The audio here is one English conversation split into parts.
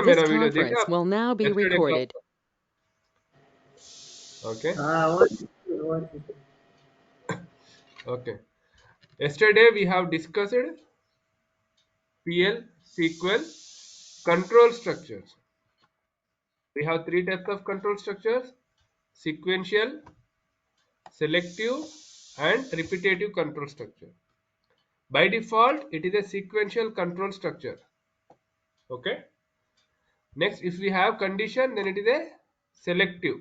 This मेरा video देखा conference आपने will now be yesterday का? recorded. Okay. What is it? Okay. Yesterday we have discussed PL SQL control structures. We have three types of control structures: sequential, selective, and repetitive control structure. By default, it is a sequential control structure. Okay. Next, if we have condition, then it is a selective.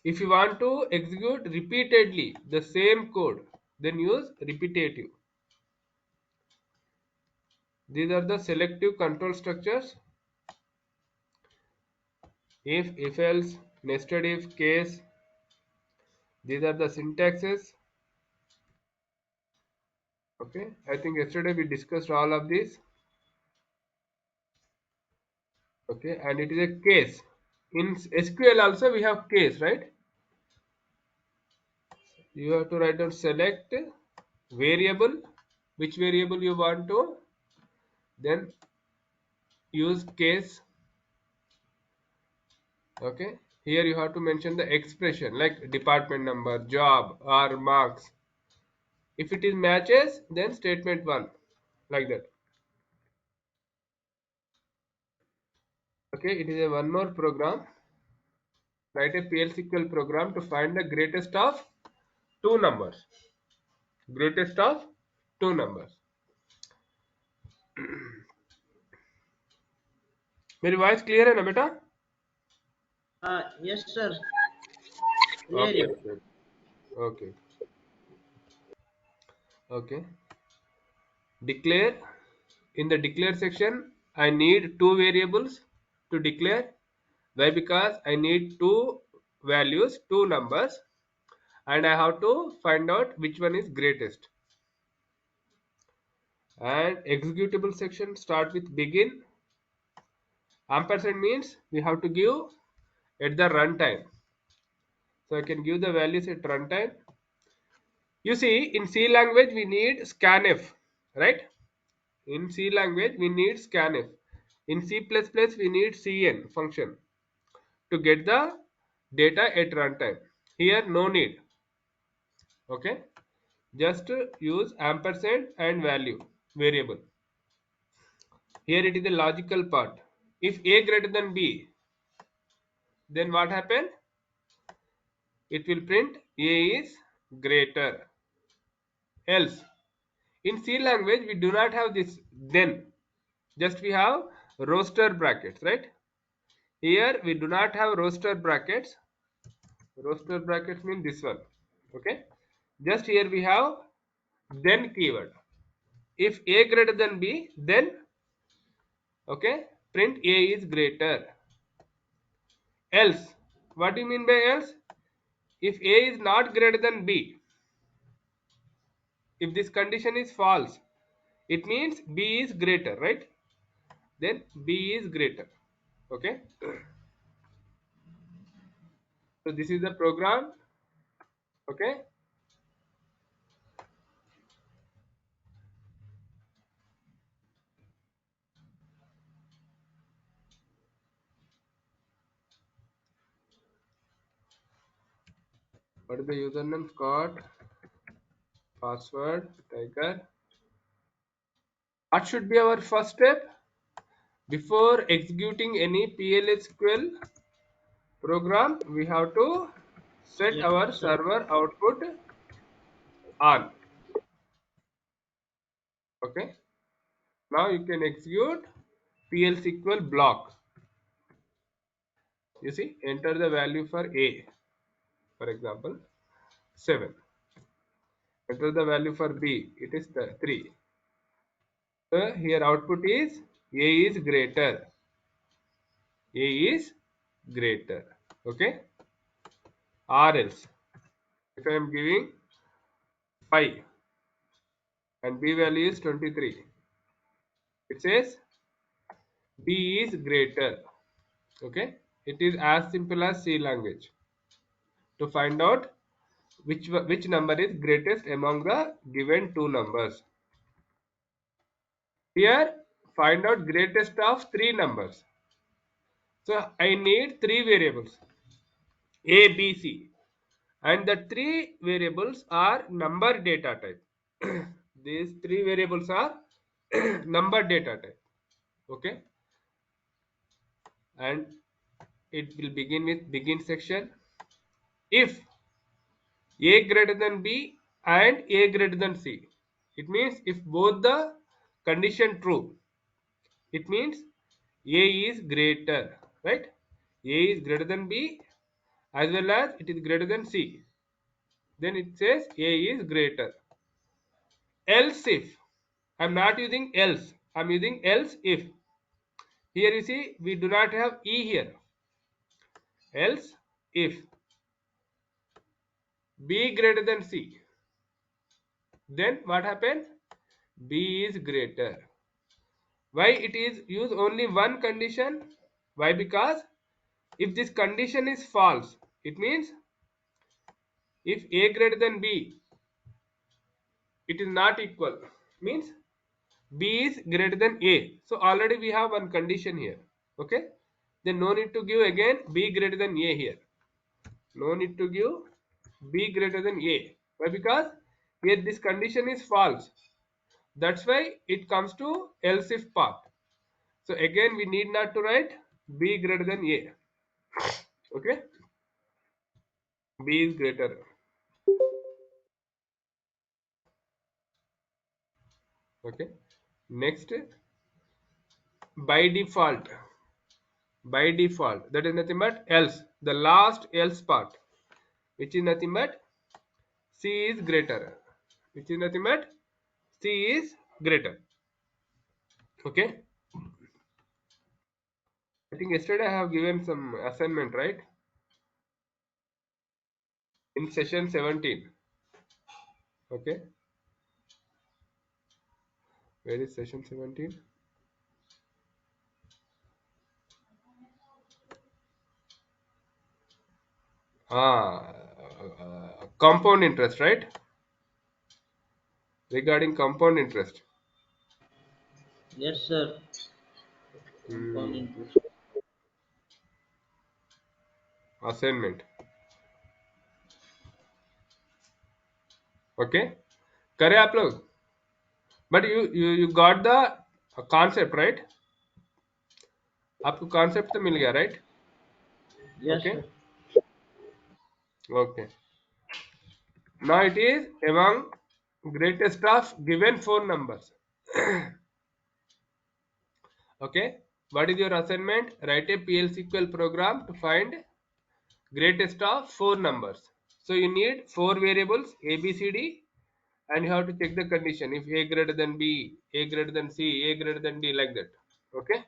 If you want to execute repeatedly the same code, then use repetitive. These are the selective control structures: if else, nested if, case. These are the syntaxes. Okay, I think yesterday we discussed all of these. Okay, and it is a case. In SQL also we have case, right? You have to write down select variable, which variable you want to, then use case. Okay, here you have to mention the expression like department number, job, or marks. If it is matches, then statement 1, like that. Okay, it is a one more program. Write a PLSQL program to find the greatest of two numbers. Greatest of two numbers. मेरी voice clear है ना बेटा? Yes, sir. Okay, Clear. okay, okay, okay. Declare. In the declare section, I need two variables to declare. Why? Because I need two values, two numbers, and I have to find out which one is greatest. And executable section start with begin. Ampersand means we have to give at the runtime. So I can give the values at runtime. You see, in C language we need scanf, right? In C language we need scanf. In C++ we need cn function to get the data at runtime. Here no need. Okay, just use ampersand and value variable. Here it is the logical part. If a greater than b, then what happen? It will print a is greater. Else, in C language we do not have this then. Just we have roster brackets, right? Here we do not have roster brackets. Roster brackets mean this one. Okay. Just here we have then keyword. If a greater than b, then okay, print a is greater. Else, what do you mean by else? If a is not greater than b, if this condition is false, it means b is greater, right? Then b is greater. Okay. So this is the program. Okay. What is the username? Scott. Password tiger. What should be our first step? Before executing any PLSQL program, we have to set Yes, our sir. server output on. Okay. Now you can execute PLSQL block. You see, enter the value for A. For example, 7. Enter the value for B. It is 3. So here output is A is greater. A is greater. Okay. Or else, if I am giving 5 and B value is 23, it says B is greater. Okay. It is as simple as C language to find out which number is greatest among the given two numbers. Here find out greatest of three numbers. So I need three variables A, B, C, and the three variables are number data type. These three variables are number data type. Okay, and it will begin with begin section. If A greater than B and A greater than C, it means if both the condition true, it means A is greater, right? A is greater than B as well as it is greater than C. Then it says A is greater. Else if, I'm not using else, I'm using else if. Here you see we do not have E here. Else if B greater than C, then what happened? B is greater. Why it is use only one condition? Why? Because if this condition is false, it means if A greater than B, it is not equal. Means B is greater than A. So already we have one condition here. Okay. Then no need to give again B greater than A here. No need to give B greater than A. Why? Because here this condition is false. That's why it comes to else if part. So again we need not to write B greater than A. Okay. B is greater. Okay. Next, by default. By default. That is nothing but else. The last else part. Which is nothing but C is greater. Which is nothing but C is greater. Okay. I think yesterday I have given some assignment, right? In session 17. Okay. Where is session 17? Compound interest, right? Regarding compound interest. Yes, sir. Compound Hmm. interest. Assignment. Okay. करे आप लोग. But you got the concept, right? आपको concept तो मिल गया, right? Yes, Okay. sir. Okay. Now it is among greatest of given four numbers. Okay. What is your assignment? Write a PLSQL program to find greatest of four numbers. So you need four variables A, B, C, D, and you have to check the condition. If A greater than B, A greater than C, A greater than D, like that. Okay.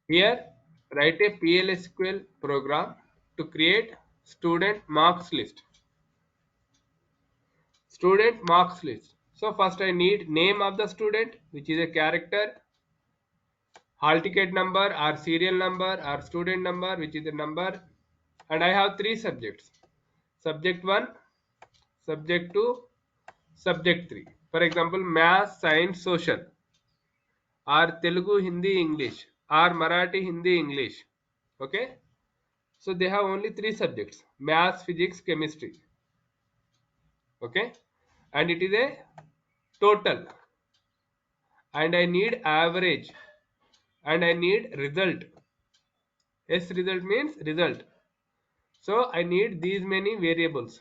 Here, write a PLSQL program to create student marks list. Student marks list. So first I need name of the student, which is a character, hall ticket number or serial number or student number, which is a number, and I have three subjects. Subject 1, subject 2, subject 3. For example, math, science, social, or Telugu, Hindi, English, or Marathi, Hindi, English. Okay. So they have only three subjects: maths, physics, chemistry. Okay, and it is a total, and I need average, and I need result. S result means result. So I need these many variables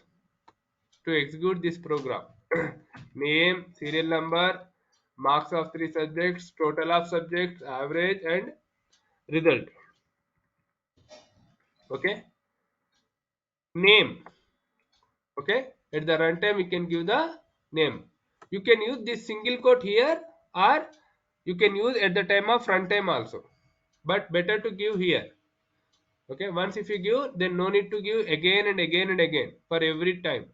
to execute this program. Name, serial number, marks of three subjects, total of subjects, average, and result. Okay, name. Okay, at the runtime we can give the name. You can use this single quote here, or you can use at the time of runtime also, but better to give here. Okay, once if you give, then no need to give again and again and again for every time.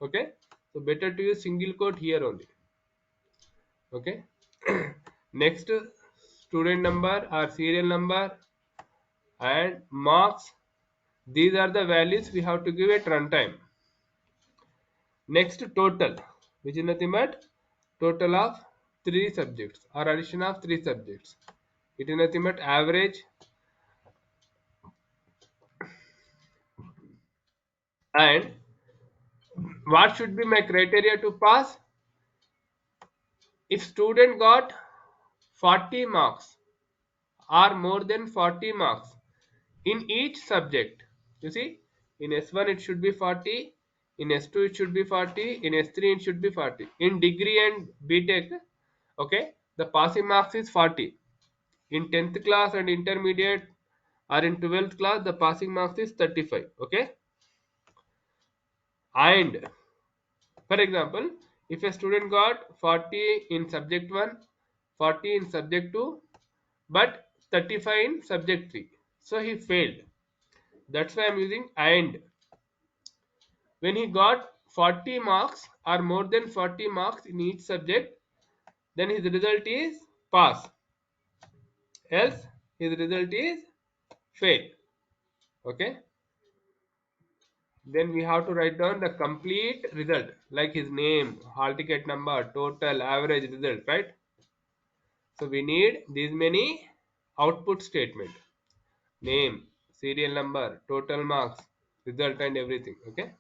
Okay, so better to use single quote here only. Okay. Next, student number or serial number and marks. These are the values we have to give at runtime. Next, total, which is nothing but total of three subjects or addition of three subjects. It is nothing but average. And what should be my criteria to pass? If student got 40 marks or more than 40 marks in each subject, you see, in S1 it should be 40, in S2 it should be 40, in S3 it should be 40. In degree and BTech, okay, the passing marks is 40. In 10th class and intermediate or in 12th class, the passing marks is 35. Okay. And for example, if a student got 40 in subject 1, 40 in subject 2, but 35 in subject 3, so he failed. That's why I'm using and. When he got 40 marks or more than 40 marks in each subject, then his result is pass. Else, his result is fail. Okay. Then we have to write down the complete result, like his name, hall ticket number, total, average result, right? So we need these many output statement: name, serial number, total marks, result, and everything. Okay.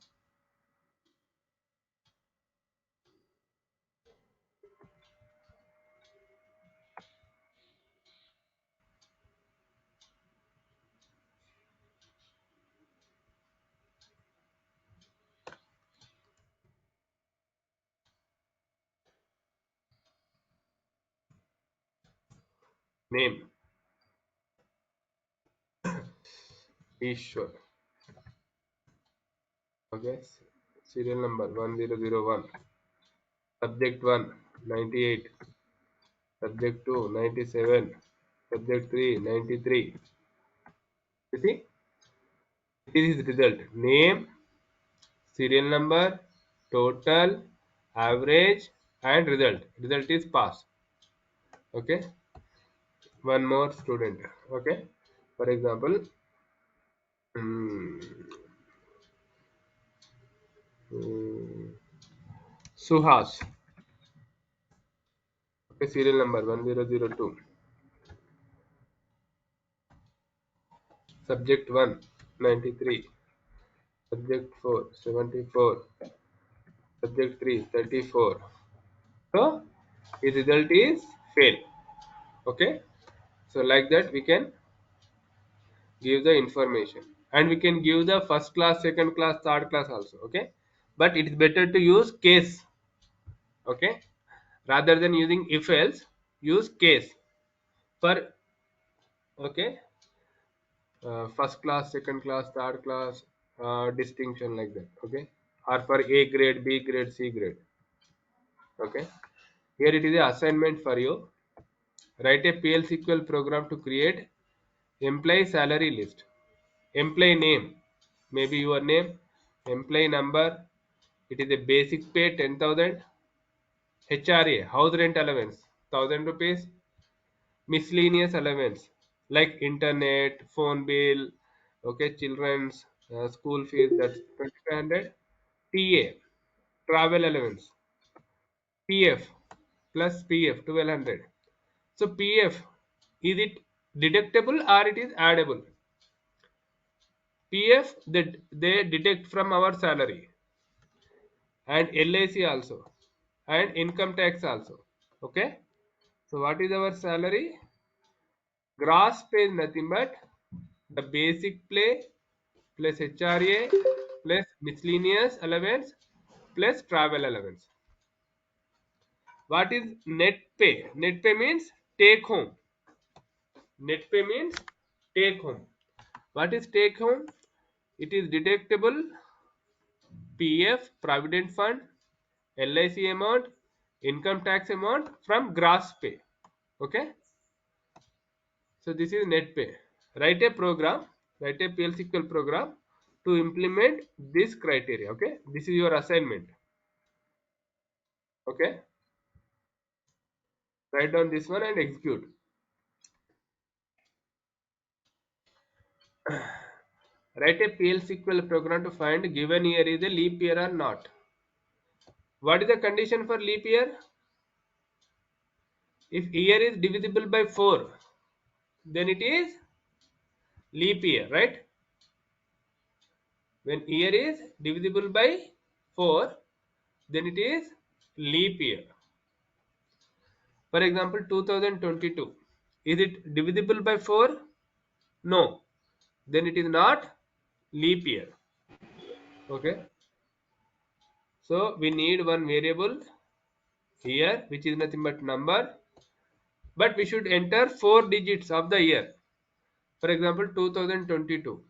Name, Ishwar. Okay. Serial number 1001. Subject 1, 98. Subject 2, 97. Subject 3, 93. You see, it is his result: name, serial number, total, average, and result. Result is pass. Okay. One more student. Okay. For example, mm, mm, Suhas. Okay. Serial number 1002. Subject 1, 93. Subject 4, 74. Subject 3, 34. So his result is fail. Okay. So like that we can give the information, and we can give the first class, second class, third class also. Okay. But it is better to use case. Okay. Rather than using if else, use case for, okay, first class, second class, third class, distinction, like that. Okay. Or for A grade, B grade, C grade. Okay. Here it is a assignment for you. Write a PLSQL program to create employee salary list. Employee name, maybe your name. Employee number, it is a basic pay 10,000. HRA, house rent allowance 1,000 rupees. Miscellaneous allowance like internet, phone bill, okay, children's school fees, that's 2,500. TA, travel allowance. PF plus PF 1,200. So PF, is it deductible or it is addable? PF, they deduct from our salary, and LIC also, and income tax also. Okay. So what is our salary? Gross pay is nothing but the basic pay plus HRA plus miscellaneous allowance plus travel allowance. What is net pay? Net pay means take home. Net pay means take home. What is take home? It is deductible PF, Provident Fund, LIC amount, income tax amount from gross pay. Okay. So this is net pay. Write a program, write a PLSQL program to implement this criteria. Okay. This is your assignment. Okay. Write down this one and execute. Write a PLSQL program to find given year is a leap year or not. What is the condition for leap year? If year is divisible by 4, then it is leap year, right? When year is divisible by 4, then it is leap year. For example, 2022. Is it divisible by 4? No. Then it is not leap year. Okay. So we need one variable here, which is nothing but number. But we should enter 4 digits of the year. For example, 2022.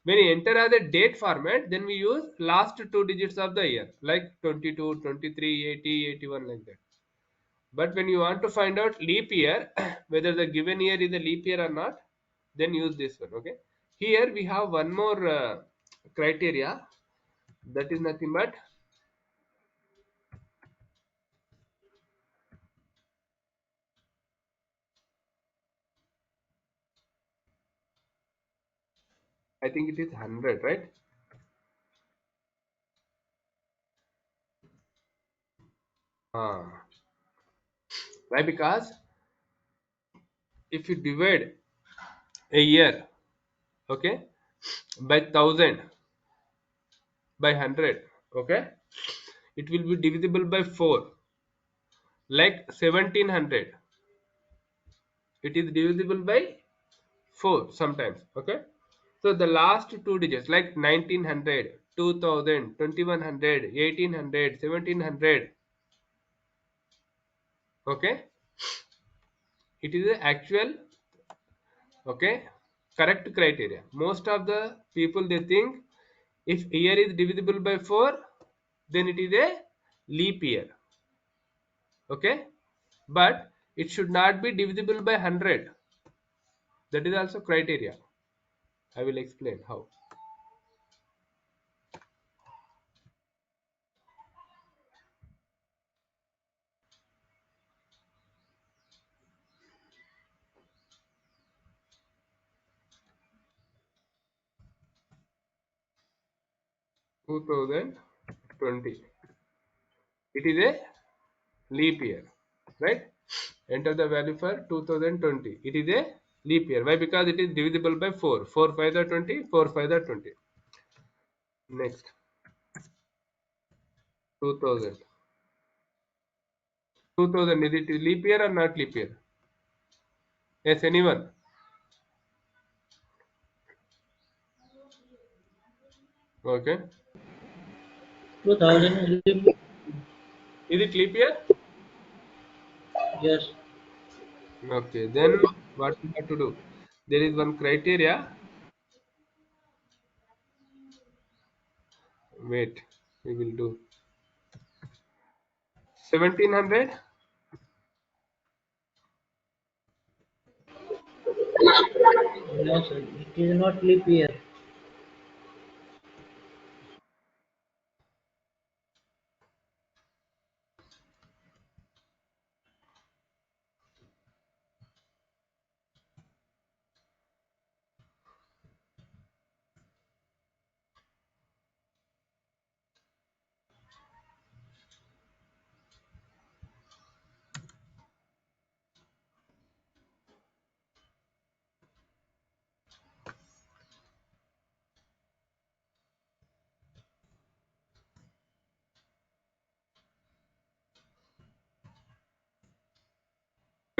When you enter as a date format, then we use last 2 digits of the year, like 22, 23, 80, 81, like that. But when you want to find out leap year, whether the given year is a leap year or not, then use this one. Okay. Here we have one more criteria, that is nothing but I think it is 100, right? Ah. Why? Because if you divide a year, okay, by 1000, by 100, okay, it will be divisible by 4, like 1700. It is divisible by 4 sometimes, okay. So the last 2 digits, like 1900, 2000, 2100, 1800, 1700, okay, it is the actual, okay, correct criteria. Most of the people, they think if year is divisible by 4, then it is a leap year, okay. But it should not be divisible by 100. That is also criteria. I will explain how. 2020, it is a leap year, right? Enter the value for 2020. It is a leap year. Why? Because it is divisible by 4. 4 5 are 20, 4 5 are 20. Next, 2000. 2000, is it leap year or not leap year? Yes, anyone? Okay. 2000 is leap. Is it leap year? Yes. Okay, then what we have to do? There is one criteria. Wait, we will do 1700. No, sir. It is not leap year.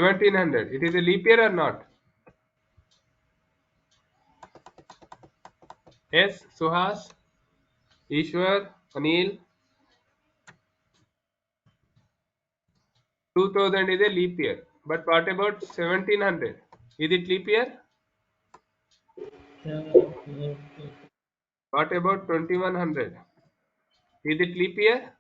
1700. It is a leap year or not? Yes, Suhas, Ishwar, Anil. 2000 is a leap year. But what about 1700? Is it leap year? Uh, What about 2100? Is it leap year?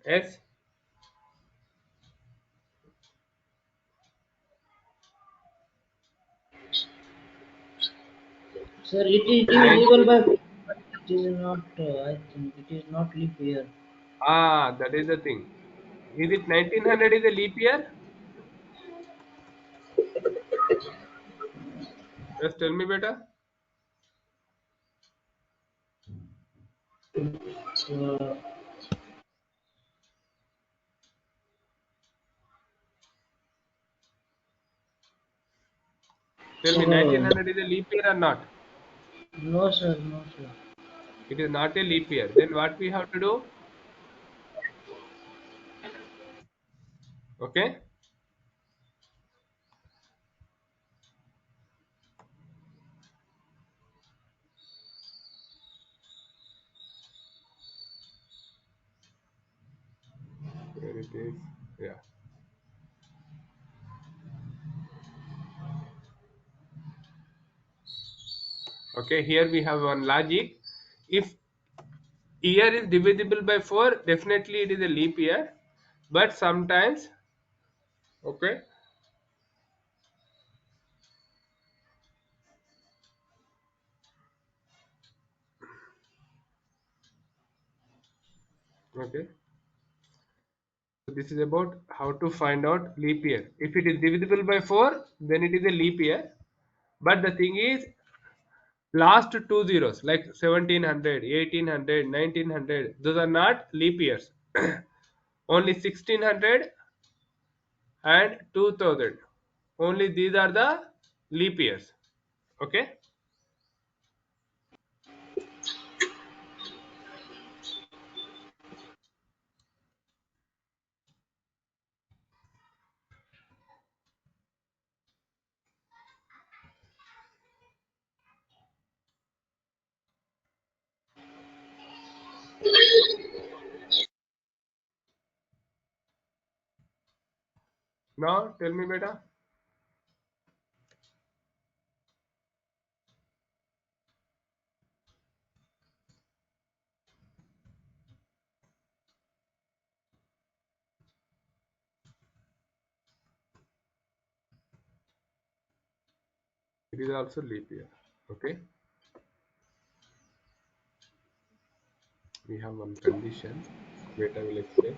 Yes. Sir, it is 19, divisible by. It is not. I think it is not leap year. that is the thing. Is it 1900 is a leap year? Just tell me, beta. So, Tell me, so 1900 is a leap year or not? no sir, no sir. It is not a leap year. Then what we have to do? Okay. Where it is? Yeah. Okay. Here we have one logic. If year is divisible by 4, definitely it is a leap year. But sometimes, okay, okay. So this is about how to find out leap year. If it is divisible by 4, then it is a leap year. But the thing is, last two zeros like 1700, 1800, 1900, those are not leap years. Only 1600 and 2000. Only these are the leap years. Okay. Now tell me, beta. It is also leap year. Okay. We have one condition. Wait, I will explain.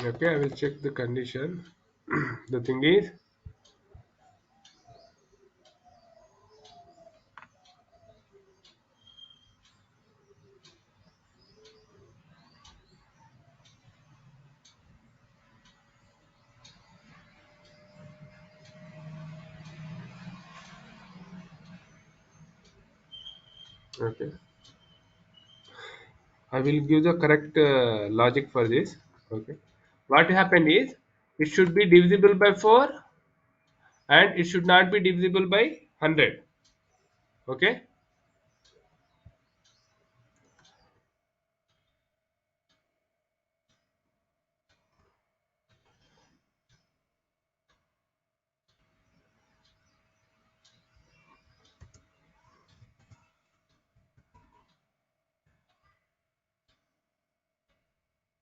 Okay, I will check the condition. The thing is, Okay, I will give the correct logic for this. Okay, what happened is it should be divisible by 4 and it should not be divisible by 100. Okay,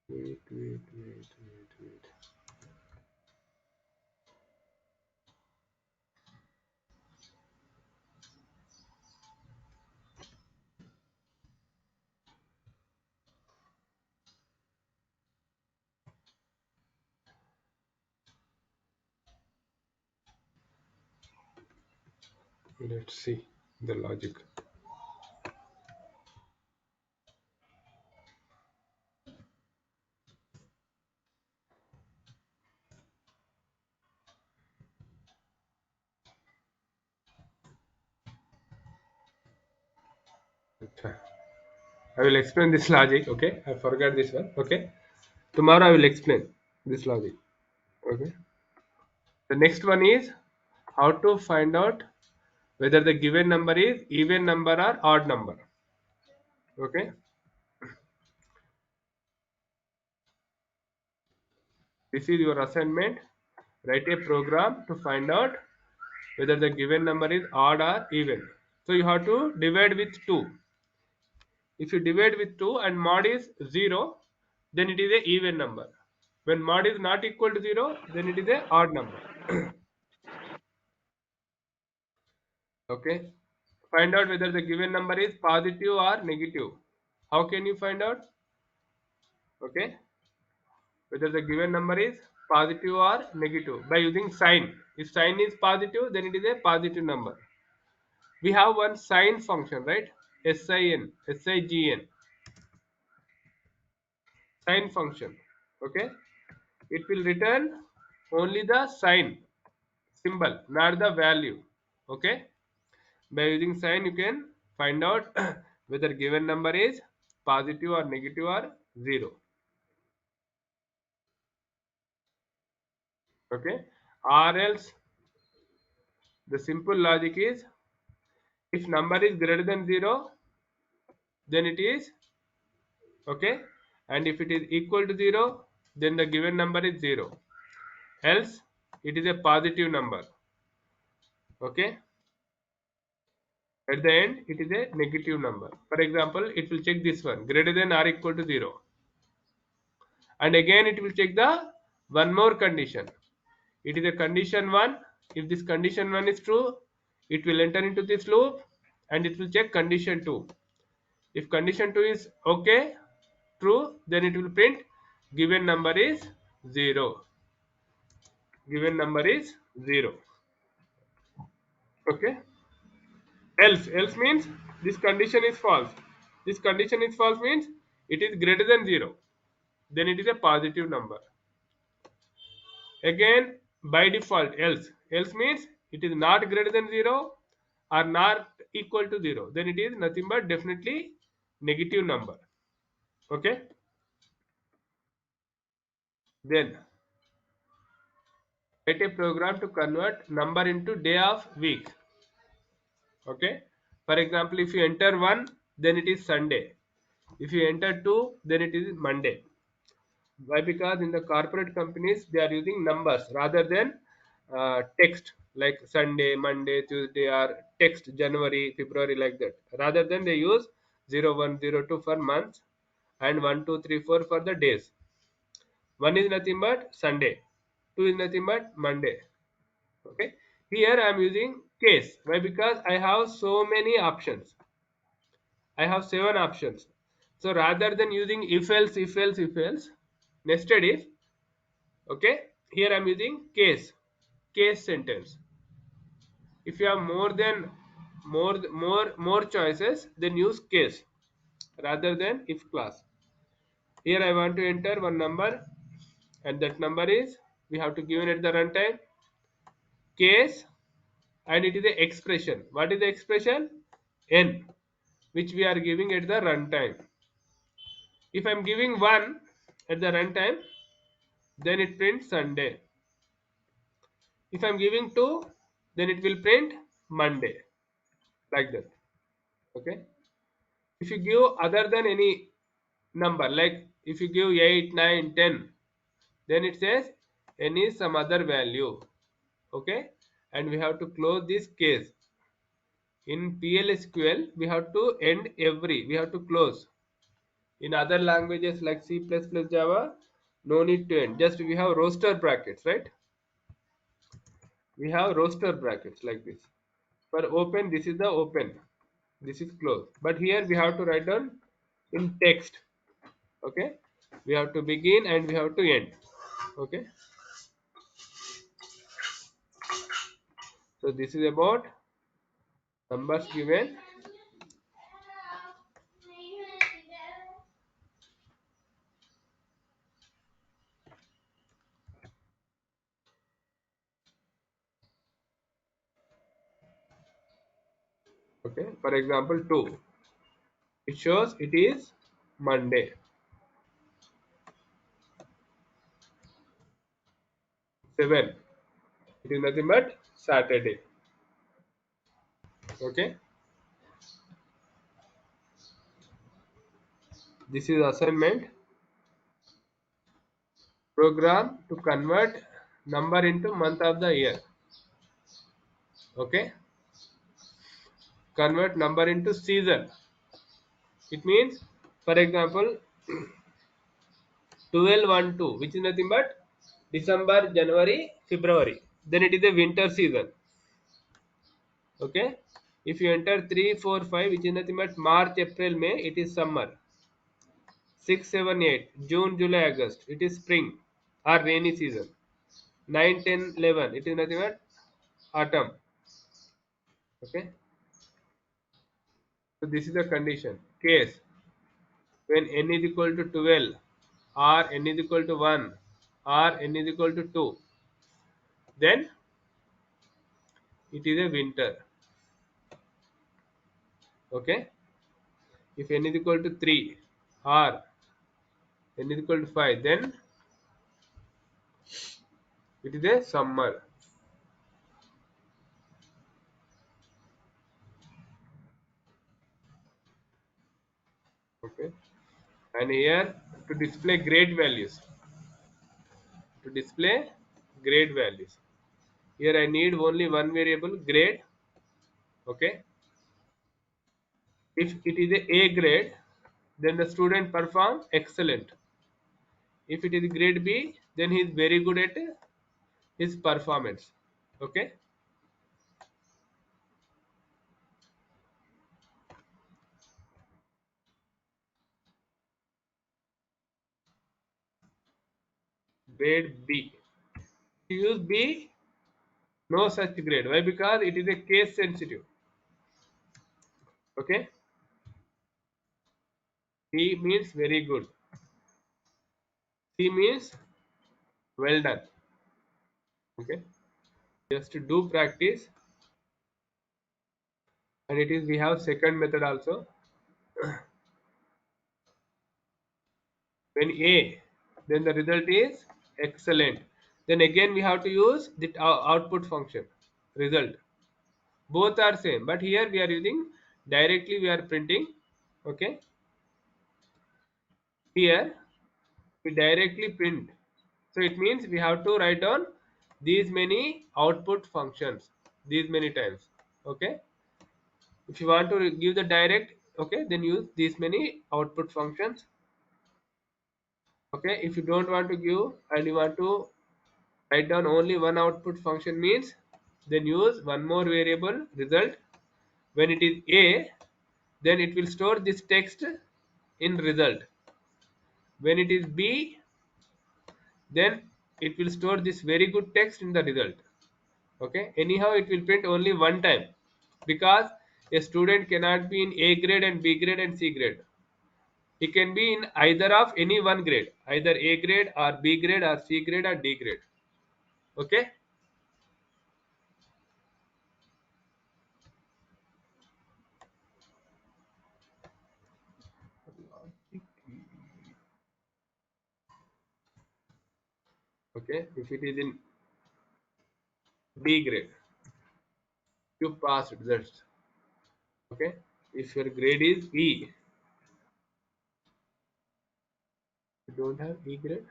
wait. Let's see the logic. Okay. I will explain this logic. Okay, I forgot this one. Okay, tomorrow I will explain this logic. Okay, the next one is how to find out whether the given number is even number or odd number. Okay, this is your assignment. Write a program to find out whether the given number is odd or even. So you have to divide with 2. If you divide with 2 and mod is 0, then it is a even number. When mod is not equal to 0, then it is a odd number. Okay. Find out whether the given number is positive or negative. How can you find out? Okay. Whether the given number is positive or negative by using sign. If sign is positive, then it is a positive number. We have one sign function, right? Sign sign function. Okay, it will return only the sign symbol, not the value. Okay, by using sign you can find out whether given number is positive or negative or 0. Okay, or else the simple logic is if number is greater than 0, then it is okay, and if it is equal to 0, then the given number is 0, else it is a positive number. Okay, at the end it is a negative number. For example, it will check this one greater than or equal to 0, and again it will check the one more condition. It is a condition 1. If this condition 1 is true, it will enter into this loop and it will check condition 2. If condition 2 is okay, true, then it will print given number is 0. Given number is 0. Okay, else means this condition is false. This condition is false means it is greater than 0, then it is a positive number. Again, by default, else means it is not greater than 0 or not equal to 0, then it is nothing but definitely negative number. Okay, then write a program to convert number into day of week. Okay, for example, if you enter 1, then it is Sunday. If you enter 2, then it is Monday. Why? Because in the corporate companies they are using numbers rather than text, like Sunday, Monday, Tuesday, or text January, February, like that. Rather than they use 0102 for months and 1234 for the days. One is nothing but Sunday, two is nothing but Monday. Okay. Here I am using case. Why? Because I have so many options. I have 7 options. So rather than using if else, nested if, okay, here I'm using case sentence. If you have more choices, then use case rather than if clause. Here I want to enter one number, and that number is, we have to give it at the runtime case, and it is the expression. What is the expression? N. which we are giving at the runtime. If I'm giving 1 at the runtime, then it prints Sunday. If I'm giving 2, then it will print Monday, like that. Okay. If you give other than any number, like if you give 8, 9, 10, then it says any some other value. Okay. And we have to close this case. In PLSQL, we have to end every, we have to close. In other languages like C++, Java, no need to end. Just we have roster brackets, right? We have roster brackets like this. For open, this is the open. This is close. But here we have to write down in text. Okay. We have to begin and we have to end. Okay. So this is about numbers given. Okay. For example, 2. It shows it is Monday. 7. It is nothing but Saturday. Okay. This is assignment. Program to convert number into month of the year. Okay. Convert number into season. It means, for example, 12 1 2, which is nothing but December, January, February. Then it is a winter season. Okay. If you enter 3 4 5, which is nothing but March, April, May, it is summer. 6 7 8, June, July, August, it is spring or rainy season. 9 10 11, it is nothing but autumn. Okay. So this is the condition. Case when n is equal to 12 or n is equal to 1 or n is equal to 2, then it is a winter. Okay. If n is equal to 3 or n is equal to 5, then it is a summer. Okay. And here to display grade values. To display grade values. Here I need only one variable, grade. Okay. If it is a grade, then the student perform excellent. If it is grade B, then he is very good at his performance. Okay. Grade B. To use B, no such grade. Why? Because it is a case sensitive. Okay. B means very good. C means well done. Okay. Just to do practice. And it is we have second method also. When A, then the result is excellent. Then again we have to use the output function result. Both are same, but here we are using directly we are printing. Okay. Here we directly print. So it means we have to write down these many output functions these many times. Okay. If you want to give the direct, okay, then use these many output functions. Okay. If you don't want to give and you want to write down only one output function means, then use one more variable result. When it is A, then it will store this text in result. When it is B, then it will store this very good text in the result. Okay. Anyhow, it will print only one time because a student cannot be in A grade and B grade and C grade. He can be in either of any one grade, either A grade or B grade or C grade or D grade. Okay. Okay, if it is in B grade, you passed. That's okay. If your grade is E, you don't have E grade.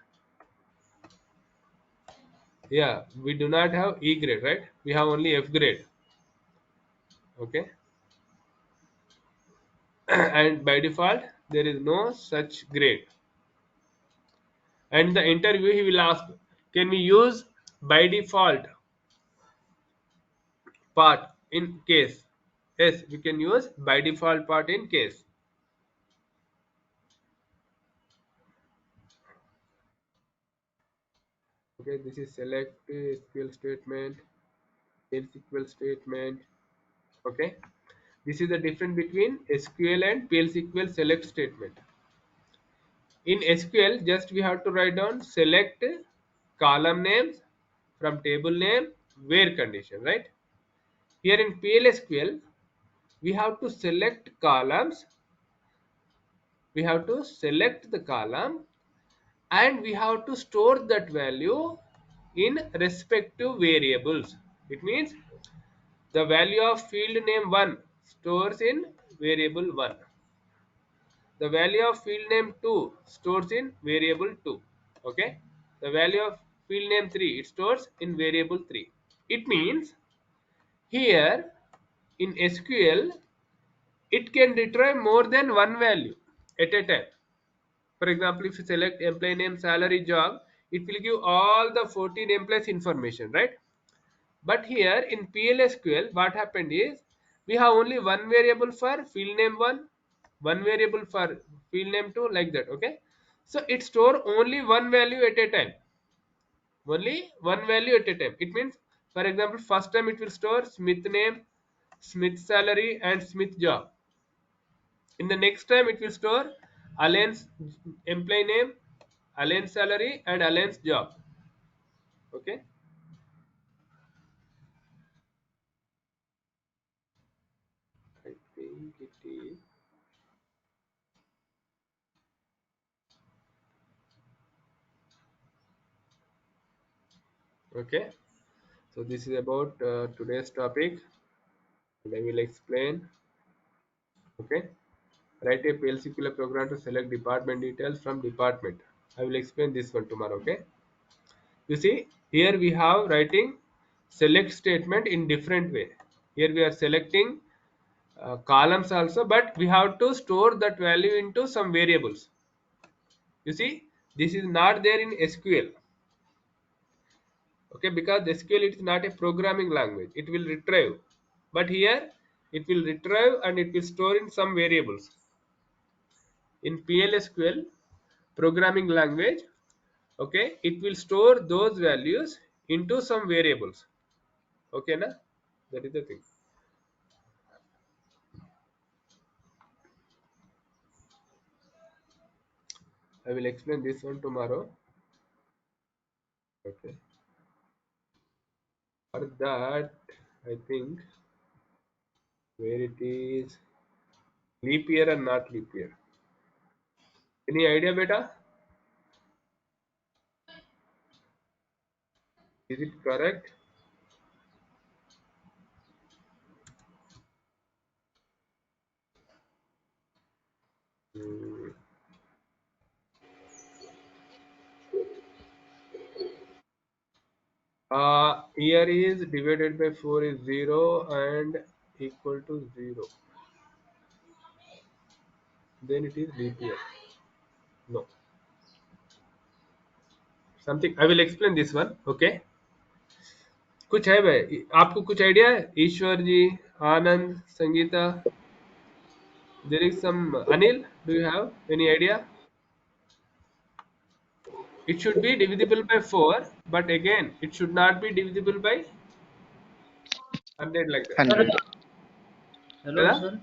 Yeah, we do not have E grade, right? We have only F grade. Okay, and by default there is no such grade. And the interview he will ask, can we use by default part in case? Yes, we can use by default part in case. Okay, this is select SQL statement, PLSQL statement. Okay, this is the difference between SQL and PLSQL select statement. In SQL, just we have to write down select column names from table name where condition, right? Here in PLSQL, we have to select columns, we have to select the column, and we have to store that value in respective variables. It means the value of field name 1 stores in variable 1. The value of field name 2 stores in variable 2. Okay. The value of field name 3 it stores in variable 3. It means here in SQL it can retrieve more than one value at a time. For example, if you select employee name, salary, job, it will give all the 14 employees information, right? But here in PLSQL, what happened is we have only one variable for field name 1, one variable for field name 2, like that. Okay, so it store only one value at a time, only one value at a time. It means, for example, first time it will store Smith name, Smith salary, and Smith job. In the next time it will store Alan's employee name, Alan's salary, and Alan's job. Okay. I think it is okay. So this is about today's topic, and I will explain. Okay. Write a PLSQL program to select department details from department. I will explain this one tomorrow. Okay. You see, here we have writing select statement in different way. Here we are selecting columns also, but we have to store that value into some variables. You see, this is not there in SQL. Okay, because SQL it is not a programming language, it will retrieve, but here it will retrieve and it will store in some variables. In PLSQL programming language, okay, it will store those values into some variables. Okay na, that is the thing. I will explain this one tomorrow. Okay, for that I think where it is leap year and not leap year, any idea beta, is it correct? Hmm. Here is divided by 4 is 0 and equal to 0. Then it is leap year. No. Something I will explain this one. Okay. कुछ है भाई आपको कुछ idea है ईश्वर जी आनंद Sangeeta there is some Anil, do you have any idea? It should be divisible by 4, but again it should not be divisible by 100 like that. Sir, 100. hello, है sir.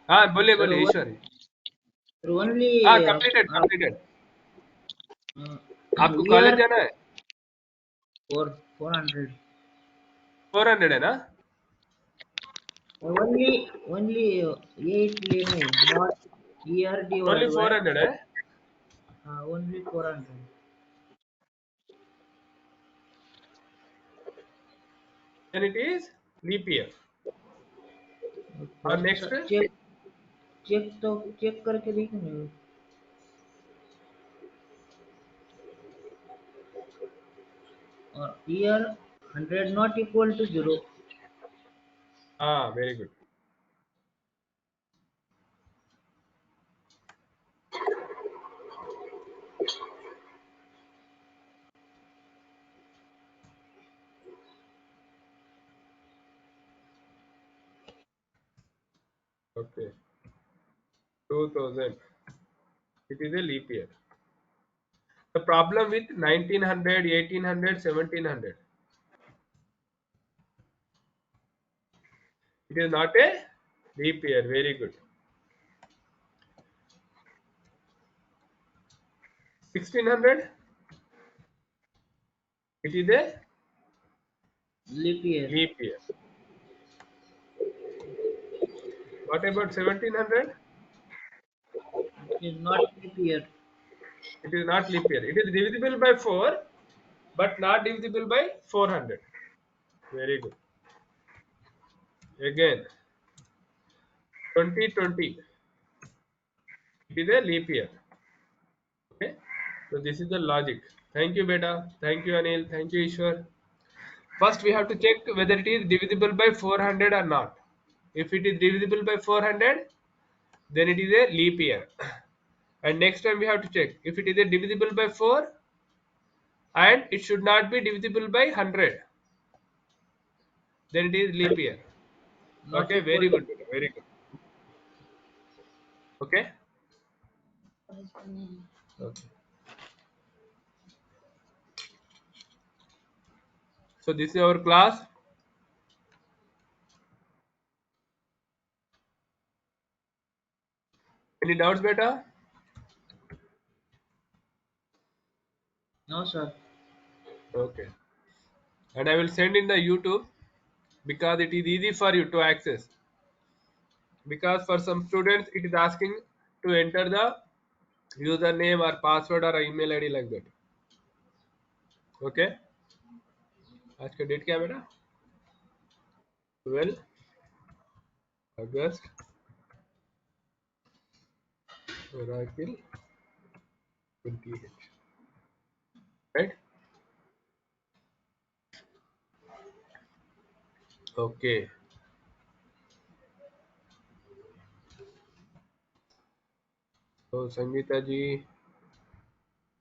हाँ बोलिए Sir, बोलिए ईश्वर जी sir, हाँ only कंप्लीटेड कंप्लीटेड uh, आपको we college are जाना है for 400. 400 है ना Only 8 लेना है, not ओनली ERD word. 400 है Only 400. then it is leap year. Or first next, check check तो चेक करके देखेंगे और year 100 not equal to 0 very good. Okay, 2000. It is a leap year. The problem with 1900, 1800, 1700. It is not a leap year. Very good. 1600. It is a leap year leap year. What about 1700? Is not leap year It is not leap year. It is divisible by 4, but not divisible by 400. Very good. Again, 2020. It is a leap year. Okay. So this is the logic. Thank you, beta. Thank you, Anil. Thank you, Ishwar. First, we have to check whether it is divisible by 400 or not. If it is divisible by 400, then it is a leap year. And next time we have to check if it is a divisible by 4 and it should not be divisible by 100, then it is leap year. Not Okay, very equal good, beta. Very good. Okay. Okay. So this is our class. Any doubts, beta? No sir Okay. And I will send in the YouTube because it is easy for you to access. Because for some students it is asking to enter the username or password or email ID like that. Okay. आज का date क्या है बेटा? 12 अगस्त और अप्रैल 28, right? Okay. So Sangeeta ji,